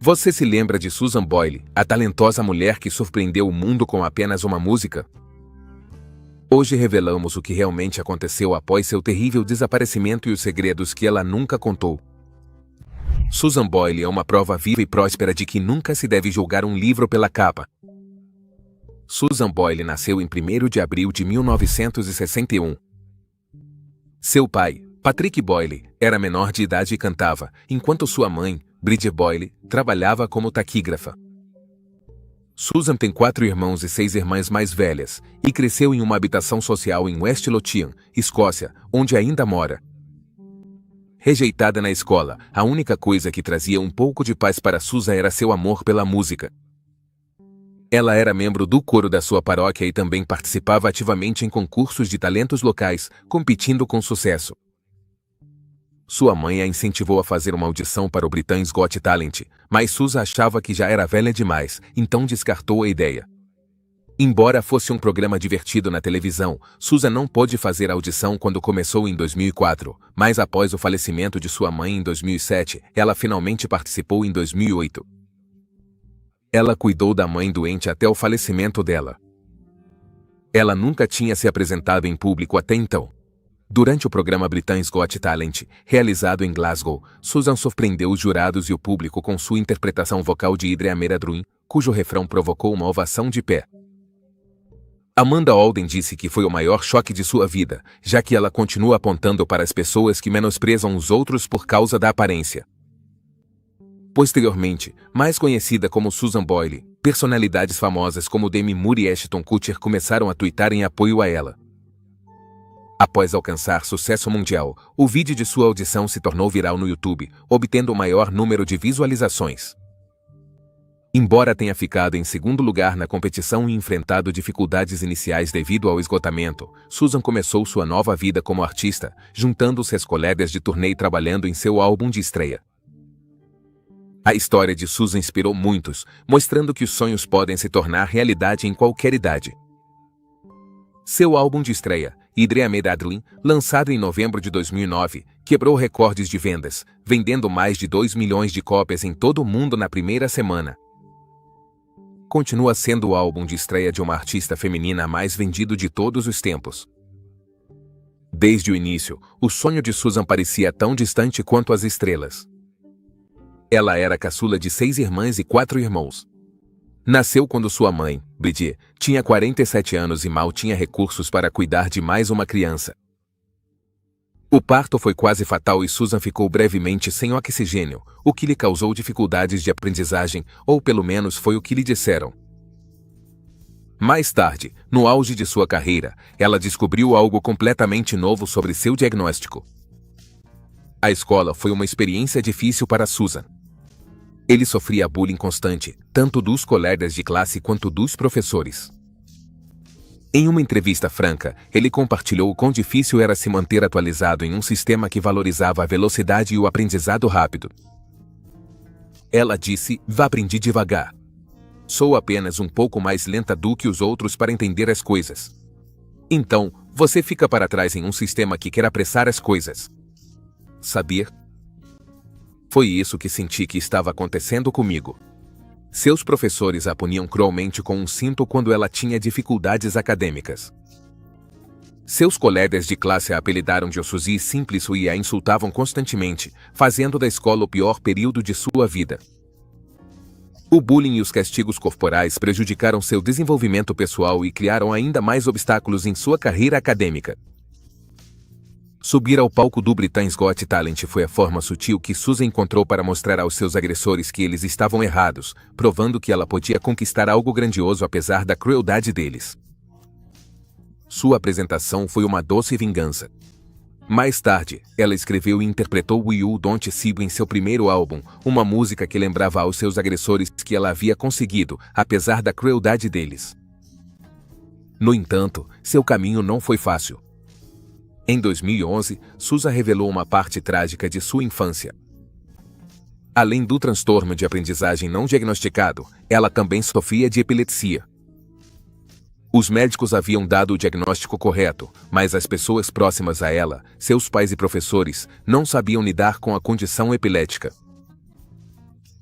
Você se lembra de Susan Boyle, a talentosa mulher que surpreendeu o mundo com apenas uma música? Hoje revelamos o que realmente aconteceu após seu terrível desaparecimento e os segredos que ela nunca contou. Susan Boyle é uma prova viva e próspera de que nunca se deve julgar um livro pela capa. Susan Boyle nasceu em 1º de abril de 1961. Seu pai, Patrick Boyle, era menor de idade e cantava, enquanto sua mãe, Bridget Boyle, trabalhava como taquígrafa. Susan tem 4 irmãos e 6 irmãs mais velhas, e cresceu em uma habitação social em West Lothian, Escócia, onde ainda mora. Rejeitada na escola, a única coisa que trazia um pouco de paz para Susan era seu amor pela música. Ela era membro do coro da sua paróquia e também participava ativamente em concursos de talentos locais, competindo com sucesso. Sua mãe a incentivou a fazer uma audição para o Britain's Got Talent, mas Susan achava que já era velha demais, então descartou a ideia. Embora fosse um programa divertido na televisão, Susan não pôde fazer a audição quando começou em 2004, mas após o falecimento de sua mãe em 2007, ela finalmente participou em 2008. Ela cuidou da mãe doente até o falecimento dela. Ela nunca tinha se apresentado em público até então. Durante o programa Britain's Got Talent, realizado em Glasgow, Susan surpreendeu os jurados e o público com sua interpretação vocal de Idre Ameradruin, cujo refrão provocou uma ovação de pé. Amanda Alden disse que foi o maior choque de sua vida, já que ela continua apontando para as pessoas que menosprezam os outros por causa da aparência. Posteriormente, mais conhecida como Susan Boyle, personalidades famosas como Demi Moore e Ashton Kutcher começaram a tuitar em apoio a ela. Após alcançar sucesso mundial, o vídeo de sua audição se tornou viral no YouTube, obtendo o maior número de visualizações. Embora tenha ficado em segundo lugar na competição e enfrentado dificuldades iniciais devido ao esgotamento, Susan começou sua nova vida como artista, juntando-se às colegas de turnê e trabalhando em seu álbum de estreia. A história de Susan inspirou muitos, mostrando que os sonhos podem se tornar realidade em qualquer idade. Seu álbum de estreia, Idre Ameradruin, lançado em novembro de 2009, quebrou recordes de vendas, vendendo mais de 2 milhões de cópias em todo o mundo na primeira semana. Continua sendo o álbum de estreia de uma artista feminina mais vendido de todos os tempos. Desde o início, o sonho de Susan parecia tão distante quanto as estrelas. Ela era caçula de 6 irmãs e 4 irmãos. Nasceu quando sua mãe, Bridget, tinha 47 anos e mal tinha recursos para cuidar de mais uma criança. O parto foi quase fatal e Susan ficou brevemente sem oxigênio, o que lhe causou dificuldades de aprendizagem, ou pelo menos foi o que lhe disseram. Mais tarde, no auge de sua carreira, ela descobriu algo completamente novo sobre seu diagnóstico. A escola foi uma experiência difícil para Susan. Ele sofria bullying constante, tanto dos colegas de classe quanto dos professores. Em uma entrevista franca, ele compartilhou o quão difícil era se manter atualizado em um sistema que valorizava a velocidade e o aprendizado rápido. Ela disse: aprendi devagar. Sou apenas um pouco mais lenta do que os outros para entender as coisas. Então, você fica para trás em um sistema que quer apressar as coisas. Saber? Foi isso que senti que estava acontecendo comigo. Seus professores a puniam cruelmente com um cinto quando ela tinha dificuldades acadêmicas. Seus colegas de classe a apelidaram de Suzy Simples e a insultavam constantemente, fazendo da escola o pior período de sua vida. O bullying e os castigos corporais prejudicaram seu desenvolvimento pessoal e criaram ainda mais obstáculos em sua carreira acadêmica. Subir ao palco do Britain's Got Talent foi a forma sutil que Susan encontrou para mostrar aos seus agressores que eles estavam errados, provando que ela podia conquistar algo grandioso apesar da crueldade deles. Sua apresentação foi uma doce vingança. Mais tarde, ela escreveu e interpretou You Don't See em seu primeiro álbum, uma música que lembrava aos seus agressores que ela havia conseguido, apesar da crueldade deles. No entanto, seu caminho não foi fácil. Em 2011, Susan revelou uma parte trágica de sua infância. Além do transtorno de aprendizagem não diagnosticado, ela também sofria de epilepsia. Os médicos haviam dado o diagnóstico correto, mas as pessoas próximas a ela, seus pais e professores, não sabiam lidar com a condição epilética.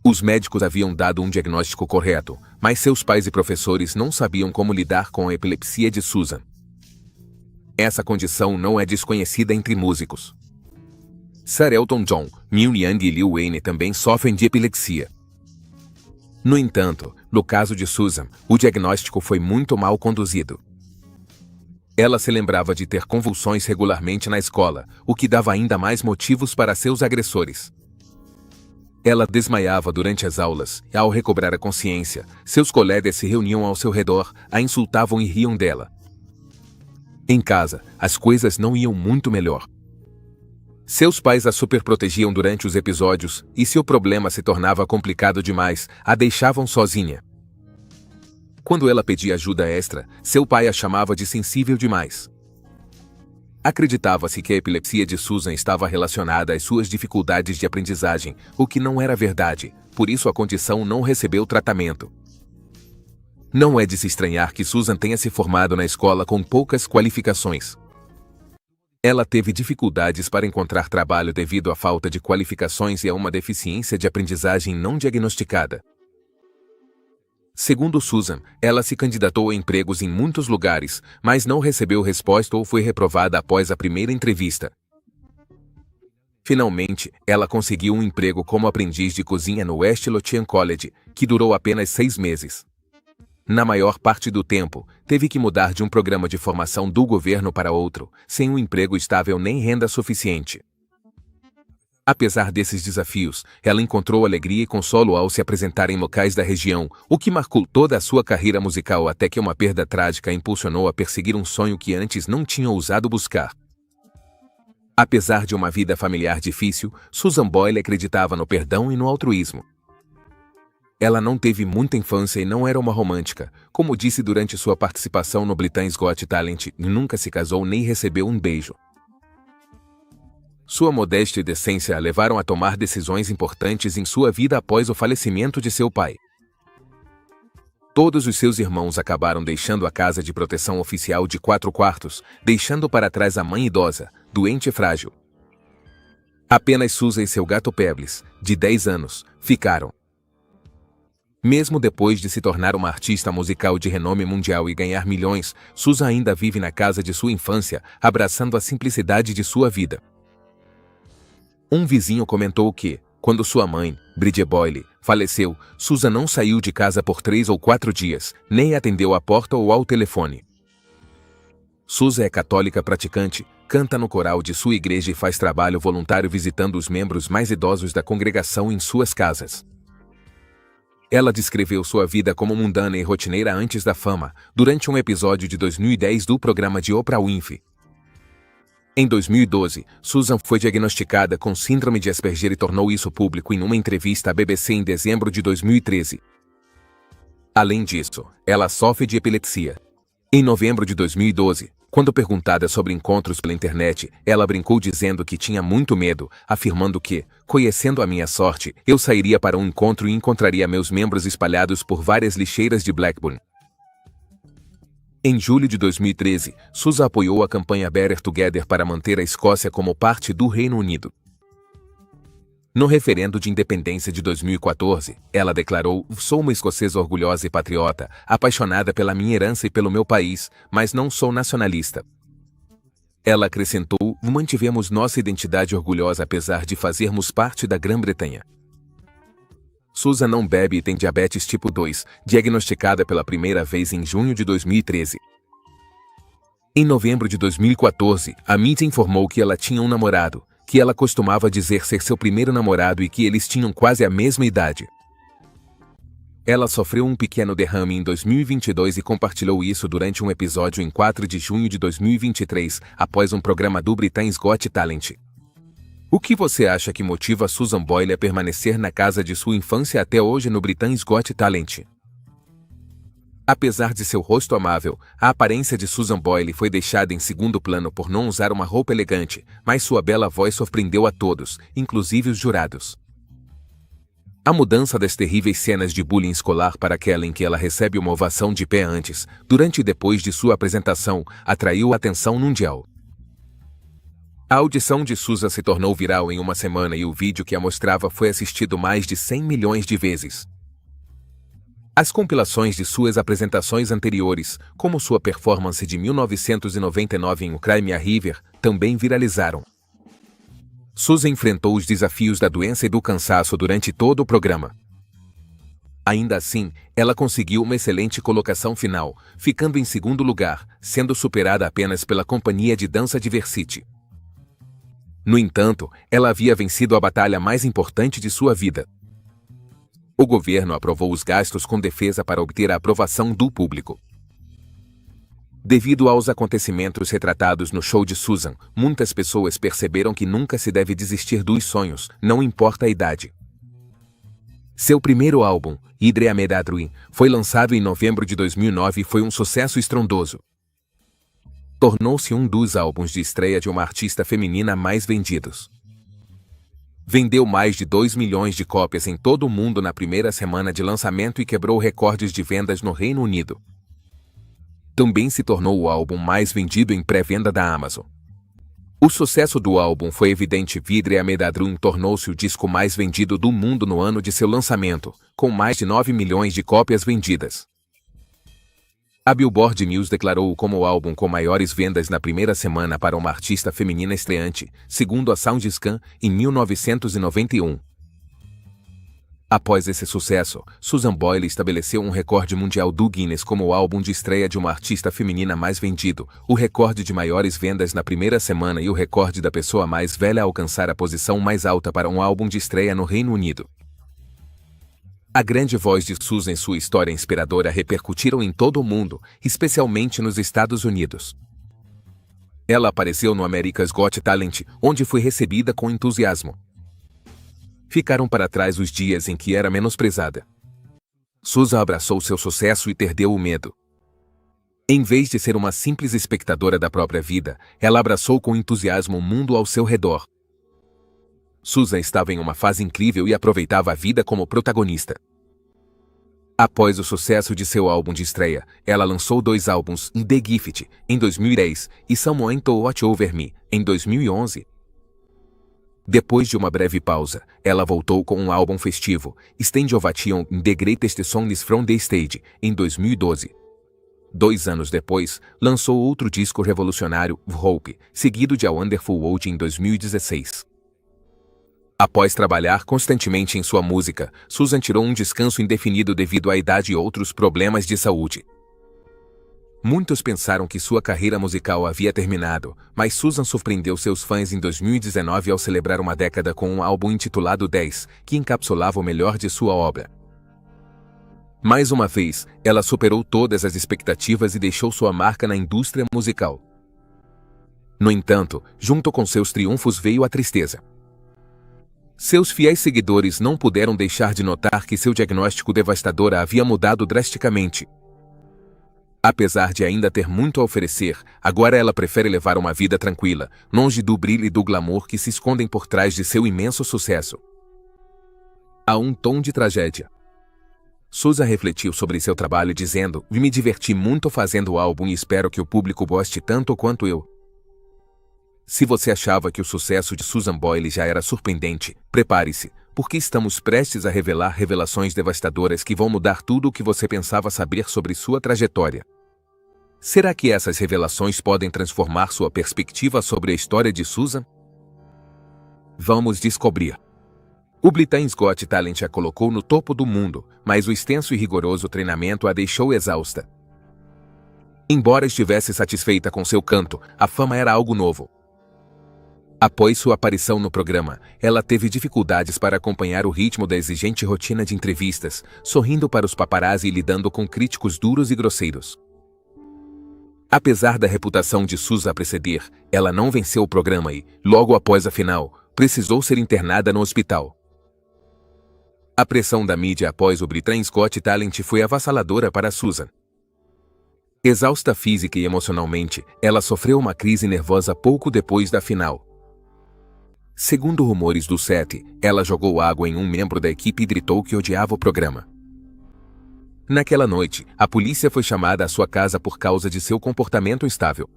Os médicos haviam dado um diagnóstico correto, mas seus pais e professores não sabiam como lidar com a epilepsia de Susan. Essa condição não é desconhecida entre músicos. Sir Elton John, Neil Young e Lil Wayne também sofrem de epilepsia. No entanto, no caso de Susan, o diagnóstico foi muito mal conduzido. Ela se lembrava de ter convulsões regularmente na escola, o que dava ainda mais motivos para seus agressores. Ela desmaiava durante as aulas, e ao recobrar a consciência, seus colegas se reuniam ao seu redor, a insultavam e riam dela. Em casa, as coisas não iam muito melhor. Seus pais a superprotegiam durante os episódios, e se o problema se tornava complicado demais, a deixavam sozinha. Quando ela pedia ajuda extra, seu pai a chamava de sensível demais. Acreditava-se que a epilepsia de Susan estava relacionada às suas dificuldades de aprendizagem, o que não era verdade, por isso a condição não recebeu tratamento. Não é de se estranhar que Susan tenha se formado na escola com poucas qualificações. Ela teve dificuldades para encontrar trabalho devido à falta de qualificações e a uma deficiência de aprendizagem não diagnosticada. Segundo Susan, ela se candidatou a empregos em muitos lugares, mas não recebeu resposta ou foi reprovada após a primeira entrevista. Finalmente, ela conseguiu um emprego como aprendiz de cozinha no West Lothian College, que durou apenas 6 meses. Na maior parte do tempo, teve que mudar de um programa de formação do governo para outro, sem um emprego estável nem renda suficiente. Apesar desses desafios, ela encontrou alegria e consolo ao se apresentar em locais da região, o que marcou toda a sua carreira musical até que uma perda trágica a impulsionou a perseguir um sonho que antes não tinha ousado buscar. Apesar de uma vida familiar difícil, Susan Boyle acreditava no perdão e no altruísmo. Ela não teve muita infância e não era uma romântica, como disse durante sua participação no Britain's Got Talent, nunca se casou nem recebeu um beijo. Sua modéstia e decência a levaram a tomar decisões importantes em sua vida após o falecimento de seu pai. Todos os seus irmãos acabaram deixando a casa de proteção oficial de 4 quartos, deixando para trás a mãe idosa, doente e frágil. Apenas Susan e seu gato Pebbles, de 10 anos, ficaram. Mesmo depois de se tornar uma artista musical de renome mundial e ganhar milhões, Susan ainda vive na casa de sua infância, abraçando a simplicidade de sua vida. Um vizinho comentou que, quando sua mãe, Bridget Boyle, faleceu, Susan não saiu de casa por 3 ou 4 dias, nem atendeu à porta ou ao telefone. Susan é católica praticante, canta no coral de sua igreja e faz trabalho voluntário visitando os membros mais idosos da congregação em suas casas. Ela descreveu sua vida como mundana e rotineira antes da fama, durante um episódio de 2010 do programa de Oprah Winfrey. Em 2012, Susan foi diagnosticada com síndrome de Asperger e tornou isso público em uma entrevista à BBC em dezembro de 2013. Além disso, ela sofre de epilepsia. Em novembro de 2012, quando perguntada sobre encontros pela internet, ela brincou dizendo que tinha muito medo, afirmando que, conhecendo a minha sorte, eu sairia para um encontro e encontraria meus membros espalhados por várias lixeiras de Blackburn. Em julho de 2013, Susan apoiou a campanha Better Together para manter a Escócia como parte do Reino Unido. No referendo de independência de 2014, ela declarou: "Sou uma escocesa orgulhosa e patriota, apaixonada pela minha herança e pelo meu país, mas não sou nacionalista." Ela acrescentou: "Mantivemos nossa identidade orgulhosa apesar de fazermos parte da Grã-Bretanha." Susan não bebe e tem diabetes tipo 2, diagnosticada pela primeira vez em junho de 2013. Em novembro de 2014, a mídia informou que ela tinha um namorado, que ela costumava dizer ser seu primeiro namorado e que eles tinham quase a mesma idade. Ela sofreu um pequeno derrame em 2022 e compartilhou isso durante um episódio em 4 de junho de 2023, após um programa do Britain's Got Talent. O que você acha que motiva Susan Boyle a permanecer na casa de sua infância até hoje no Britain's Got Talent? Apesar de seu rosto amável, a aparência de Susan Boyle foi deixada em segundo plano por não usar uma roupa elegante, mas sua bela voz surpreendeu a todos, inclusive os jurados. A mudança das terríveis cenas de bullying escolar para aquela em que ela recebe uma ovação de pé antes, durante e depois de sua apresentação, atraiu a atenção mundial. A audição de Susan se tornou viral em uma semana e o vídeo que a mostrava foi assistido mais de 100 milhões de vezes. As compilações de suas apresentações anteriores, como sua performance de 1999 em O Cry Me a River, também viralizaram. Susan enfrentou os desafios da doença e do cansaço durante todo o programa. Ainda assim, ela conseguiu uma excelente colocação final, ficando em segundo lugar, sendo superada apenas pela companhia de dança Diversity. No entanto, ela havia vencido a batalha mais importante de sua vida. O governo aprovou os gastos com defesa para obter a aprovação do público. Devido aos acontecimentos retratados no show de Susan, muitas pessoas perceberam que nunca se deve desistir dos sonhos, não importa a idade. Seu primeiro álbum, Idre a Medadruin, foi lançado em novembro de 2009 e foi um sucesso estrondoso. Tornou-se um dos álbuns de estreia de uma artista feminina mais vendidos. Vendeu mais de 2 milhões de cópias em todo o mundo na primeira semana de lançamento e quebrou recordes de vendas no Reino Unido. Também se tornou o álbum mais vendido em pré-venda da Amazon. O sucesso do álbum foi evidente. Vidre a Medadruin tornou-se o disco mais vendido do mundo no ano de seu lançamento, com mais de 9 milhões de cópias vendidas. A Billboard News declarou-o como o álbum com maiores vendas na primeira semana para uma artista feminina estreante, segundo a SoundScan, em 1991. Após esse sucesso, Susan Boyle estabeleceu um recorde mundial do Guinness como o álbum de estreia de uma artista feminina mais vendido, o recorde de maiores vendas na primeira semana e o recorde da pessoa mais velha a alcançar a posição mais alta para um álbum de estreia no Reino Unido. A grande voz de Susan e sua história inspiradora repercutiram em todo o mundo, especialmente nos Estados Unidos. Ela apareceu no America's Got Talent, onde foi recebida com entusiasmo. Ficaram para trás os dias em que era menosprezada. Susan abraçou seu sucesso e perdeu o medo. Em vez de ser uma simples espectadora da própria vida, ela abraçou com entusiasmo o mundo ao seu redor. Susan estava em uma fase incrível e aproveitava a vida como protagonista. Após o sucesso de seu álbum de estreia, ela lançou 2 álbuns, The Gift, em 2010, e Someone to Watch Over Me, em 2011. Depois de uma breve pausa, ela voltou com um álbum festivo, Stand Ovation in The Greatest Songs from the Stage, em 2012. 2 anos depois, lançou outro disco revolucionário, Hope, seguido de A Wonderful World em 2016. Após trabalhar constantemente em sua música, Susan tirou um descanso indefinido devido à idade e outros problemas de saúde. Muitos pensaram que sua carreira musical havia terminado, mas Susan surpreendeu seus fãs em 2019 ao celebrar uma década com um álbum intitulado 10, que encapsulava o melhor de sua obra. Mais uma vez, ela superou todas as expectativas e deixou sua marca na indústria musical. No entanto, junto com seus triunfos veio a tristeza. Seus fiéis seguidores não puderam deixar de notar que seu diagnóstico devastador a havia mudado drasticamente. Apesar de ainda ter muito a oferecer, agora ela prefere levar uma vida tranquila, longe do brilho e do glamour que se escondem por trás de seu imenso sucesso. Há um tom de tragédia. Susan refletiu sobre seu trabalho dizendo: "Me diverti muito fazendo o álbum e espero que o público goste tanto quanto eu." Se você achava que o sucesso de Susan Boyle já era surpreendente, prepare-se, porque estamos prestes a revelar revelações devastadoras que vão mudar tudo o que você pensava saber sobre sua trajetória. Será que essas revelações podem transformar sua perspectiva sobre a história de Susan? Vamos descobrir. O Britain's Got Talent a colocou no topo do mundo, mas o extenso e rigoroso treinamento a deixou exausta. Embora estivesse satisfeita com seu canto, a fama era algo novo. Após sua aparição no programa, ela teve dificuldades para acompanhar o ritmo da exigente rotina de entrevistas, sorrindo para os paparazzi e lidando com críticos duros e grosseiros. Apesar da reputação de Susan a preceder, ela não venceu o programa e, logo após a final, precisou ser internada no hospital. A pressão da mídia após o Britain's Got Talent foi avassaladora para Susan. Exausta física e emocionalmente, ela sofreu uma crise nervosa pouco depois da final. Segundo rumores do set, ela jogou água em um membro da equipe e gritou que odiava o programa. Naquela noite, a polícia foi chamada à sua casa por causa de seu comportamento instável.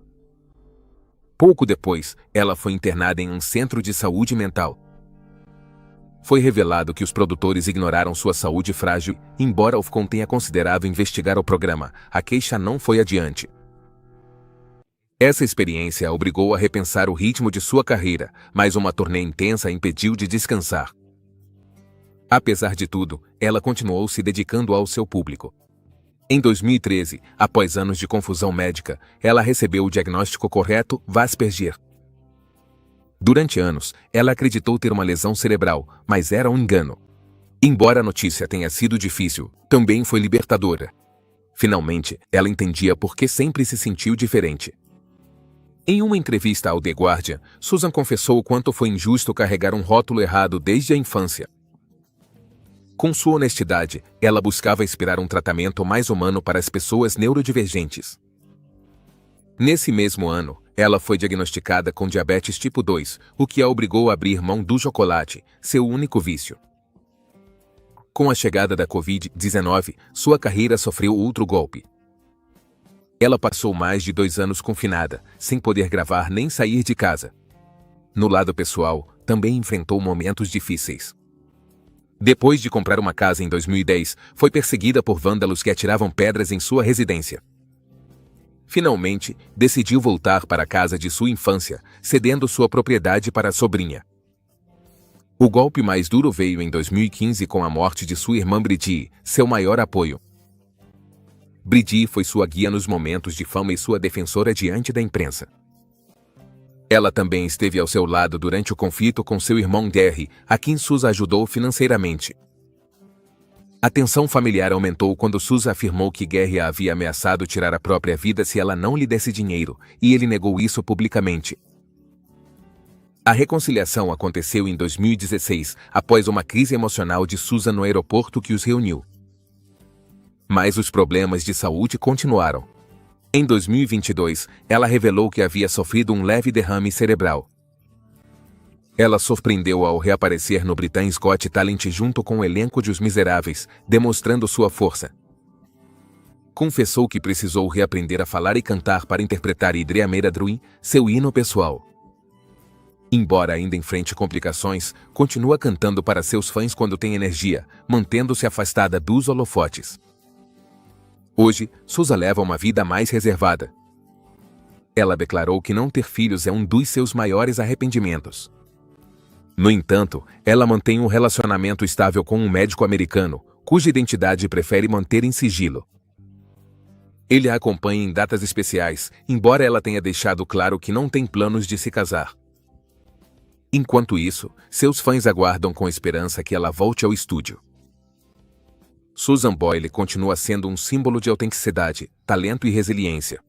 Pouco depois, ela foi internada em um centro de saúde mental. Foi revelado que os produtores ignoraram sua saúde frágil, embora Ofcom tenha considerado investigar o programa, a queixa não foi adiante. Essa experiência a obrigou a repensar o ritmo de sua carreira, mas uma turnê intensa a impediu de descansar. Apesar de tudo, ela continuou se dedicando ao seu público. Em 2013, após anos de confusão médica, ela recebeu o diagnóstico correto, Asperger. Durante anos, ela acreditou ter uma lesão cerebral, mas era um engano. Embora a notícia tenha sido difícil, também foi libertadora. Finalmente, ela entendia por que sempre se sentiu diferente. Em uma entrevista ao The Guardian, Susan confessou o quanto foi injusto carregar um rótulo errado desde a infância. Com sua honestidade, ela buscava inspirar um tratamento mais humano para as pessoas neurodivergentes. Nesse mesmo ano, ela foi diagnosticada com diabetes tipo 2, o que a obrigou a abrir mão do chocolate, seu único vício. Com a chegada da Covid-19, sua carreira sofreu outro golpe. Ela passou mais de 2 anos confinada, sem poder gravar nem sair de casa. No lado pessoal, também enfrentou momentos difíceis. Depois de comprar uma casa em 2010, foi perseguida por vândalos que atiravam pedras em sua residência. Finalmente, decidiu voltar para a casa de sua infância, cedendo sua propriedade para a sobrinha. O golpe mais duro veio em 2015 com a morte de sua irmã Bridie, seu maior apoio. Bridie foi sua guia nos momentos de fama e sua defensora diante da imprensa. Ela também esteve ao seu lado durante o conflito com seu irmão Gary, a quem Susan ajudou financeiramente. A tensão familiar aumentou quando Susan afirmou que Gary a havia ameaçado tirar a própria vida se ela não lhe desse dinheiro, e ele negou isso publicamente. A reconciliação aconteceu em 2016, após uma crise emocional de Susan no aeroporto que os reuniu. Mas os problemas de saúde continuaram. Em 2022, ela revelou que havia sofrido um leve derrame cerebral. Ela surpreendeu ao reaparecer no Britain's Got Talent junto com o elenco de Os Miseráveis, demonstrando sua força. Confessou que precisou reaprender a falar e cantar para interpretar Idrea Meradruin, seu hino pessoal. Embora ainda enfrente complicações, continua cantando para seus fãs quando tem energia, mantendo-se afastada dos holofotes. Hoje, Susan leva uma vida mais reservada. Ela declarou que não ter filhos é um dos seus maiores arrependimentos. No entanto, ela mantém um relacionamento estável com um médico americano, cuja identidade prefere manter em sigilo. Ele a acompanha em datas especiais, embora ela tenha deixado claro que não tem planos de se casar. Enquanto isso, seus fãs aguardam com esperança que ela volte ao estúdio. Susan Boyle continua sendo um símbolo de autenticidade, talento e resiliência.